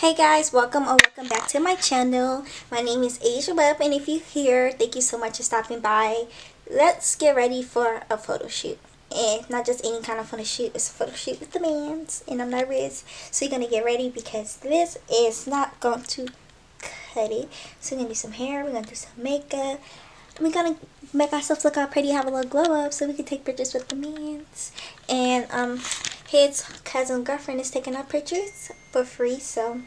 Hey guys, welcome back to my channel. My name is GRWM, and if you're here, thank you so much for stopping by. Let's get ready for a photo shoot. And not just any kind of photo shoot, it's a photo shoot with the mans. And I'm nervous, so you're gonna get ready because this is not going to cut it. So we're gonna do some hair, we're gonna do some makeup. We're gonna make ourselves look all pretty, have a little glow up so we can take pictures with the mans. And his cousin girlfriend is taking our pictures for free, so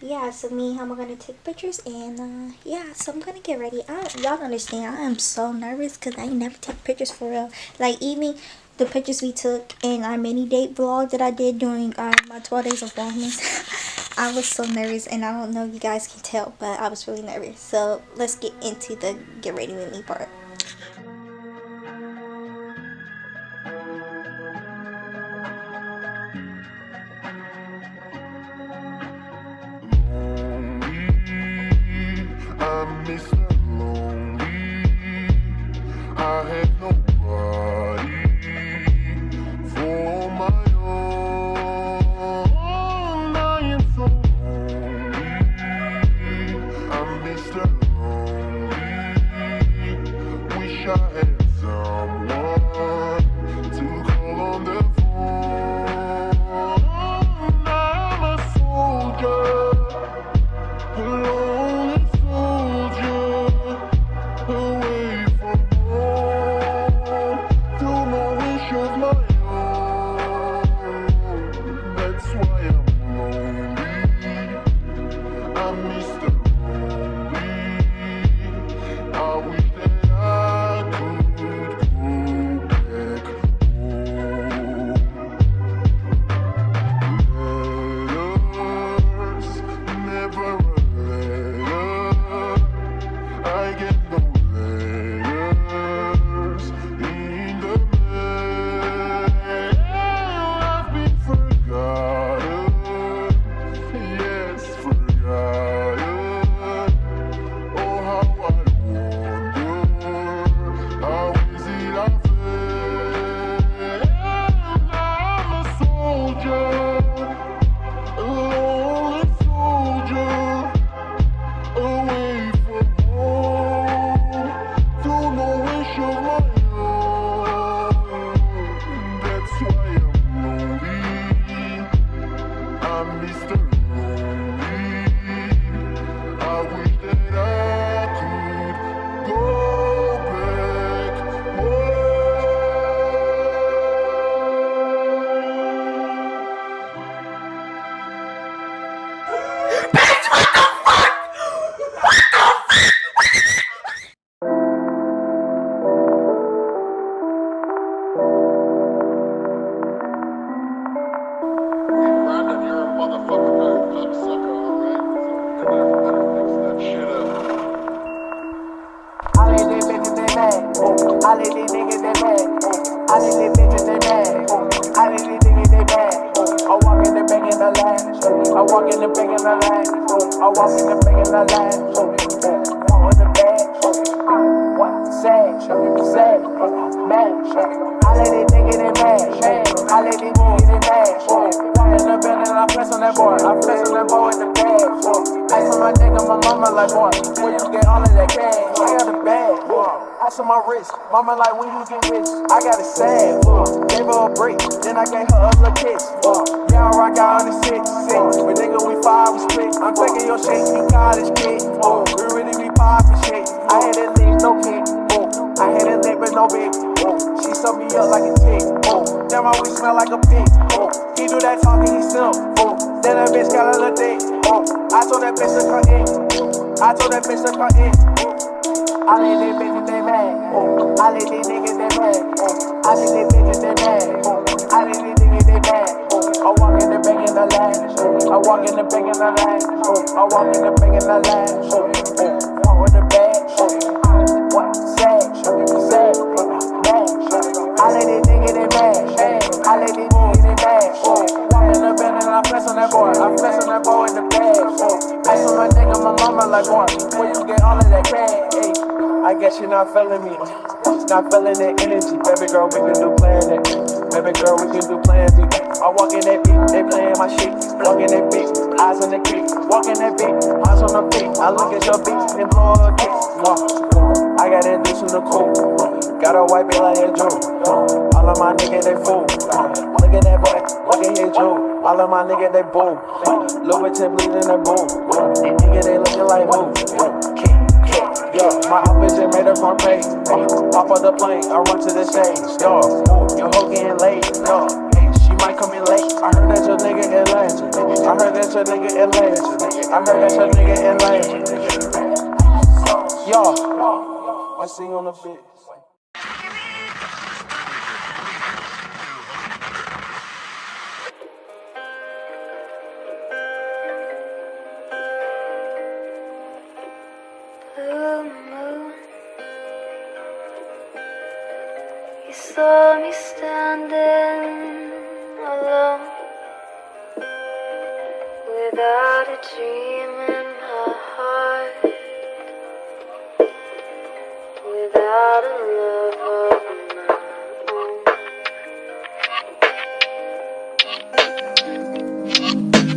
yeah, so me and him are gonna take pictures. And yeah, so I'm gonna get ready. Y'all understand, I am so nervous because I ain't never take pictures for real. Like, even the pictures we took in our mini date vlog that I did during my 12 days of Vlogmas. I was so nervous, and I don't know if you guys can tell, but I was really nervous. So let's get into the get ready with me part. I let these niggas they mad. I let these bitches they mad. I let these niggas they mad. I walk in the bank in the line. I walk in the bank in the line. I walk in the bank in the line. Walk in the bag. What? Sad. Sad. Mad. I let these niggas they mad. I let these niggas they mad. Walk in the bank and I flex on that boy. I flex on that boy with the bag. Ice on my neck and my mama like, boy, where you get all of that cash? I got the bag. Ice on my wrist, mama like, when you get rich, I got it sad, gave her a break, then I gave her a little kiss, yeah, I rock out on the 6, but nigga, we 5, we split, I'm taking your shit, you college kid, we really be poppin' shit, I had that lick, no kick, I had that lick, but no big, she suck me up like a tick, damn, I we smell like a pig, he do that talking, he still, then that bitch got a little dick, I told that bitch to come in, I told that bitch to come in, I let these bitches they mad. I let these niggas they mad. I let these bitches they mad. I let these niggas they mad. I walk in the bank in the line. I walk in the bank in the line. I walk in the bank in the line. Walk with the bag. What? Sad. Sad. Mad. I let these niggas they mad. I let these niggas they mad. Walk in the bank and I flex on that boy. I flex on that boy with the bag. Ice on my neck and my mama like, boy, where you get all of that cash? I guess you're not feeling me, not feeling the energy. Baby girl, we can do planet. Baby girl, we can do plan B. I walk in that beat, they playing my shit. Walk in that beat, eyes on the creek. Walk in that beat, eyes on the feet. I look at your beat and blow a kick. I got that deuce in the cool. Gotta wipe it like a Jew. All of my niggas, they fool. Look at that boy, look at his Jew. All of my niggas, they boo. Louboutin bleeding in the boo. These niggas, they looking like boo. Yo, my outfit just made a front page. Pop off the plane, I run to the stage. Yo, your hoe getting late. Yo, hey, she might come in late. I heard that your nigga in lane. I heard that your nigga in lane. I heard that your nigga in lane. Yo, I sing on the beat. Blue moon, you saw me standing alone, without a dream in my heart, without a love of my own.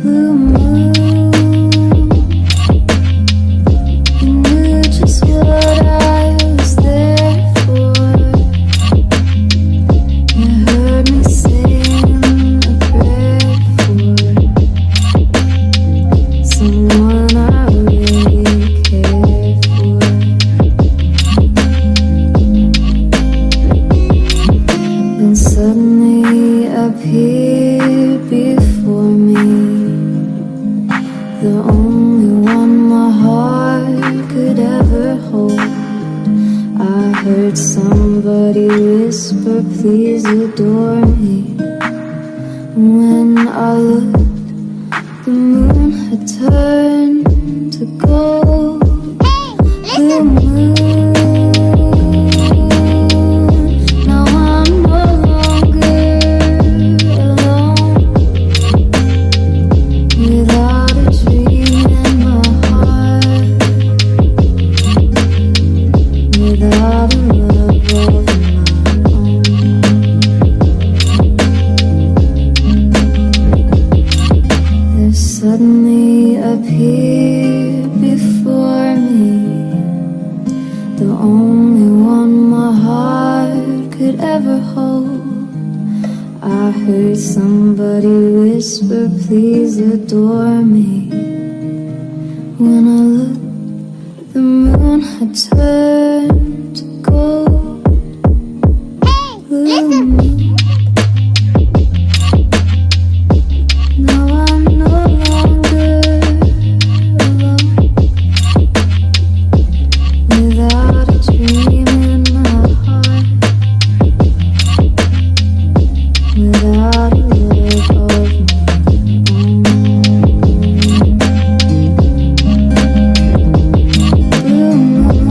Blue moon, you knew just what I was there for. You heard me sing a prayer for someone I really cared for. Then suddenly appeared before me, the only one my heart could ever hold. I heard somebody whisper, please adore me. When I looked, the moon had turned to gold. Blue moon, now I'm no longer alone, without a dream in my heart, without a love of my own. There suddenly appeared before me, the only one my heart could ever hold. I heard somebody whisper, please adore me. When I looked, the moon had turned to gold. Blue moon, now I'm no longer alone, without a dream in my heart, without a love of my own. Blue moon,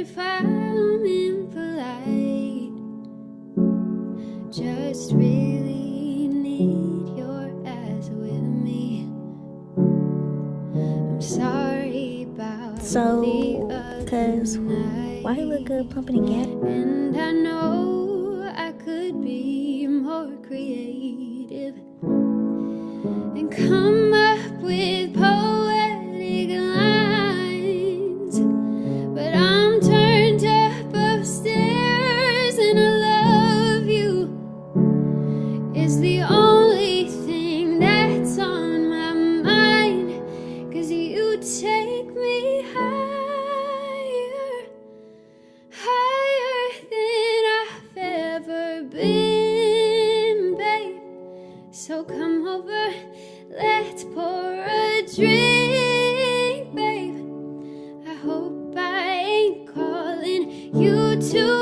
if I'm impolite. Just really need your eyes with me. I'm sorry about the other cause night. why you look good pumping again? And I know I could be more creative and come up with poetic lines, but I'm turned up upstairs and I love you is the only thing that's on my mind, 'cause you take me higher, higher than I've ever been, babe. So come over, let's pour a drink, babe. I hope I ain't calling you too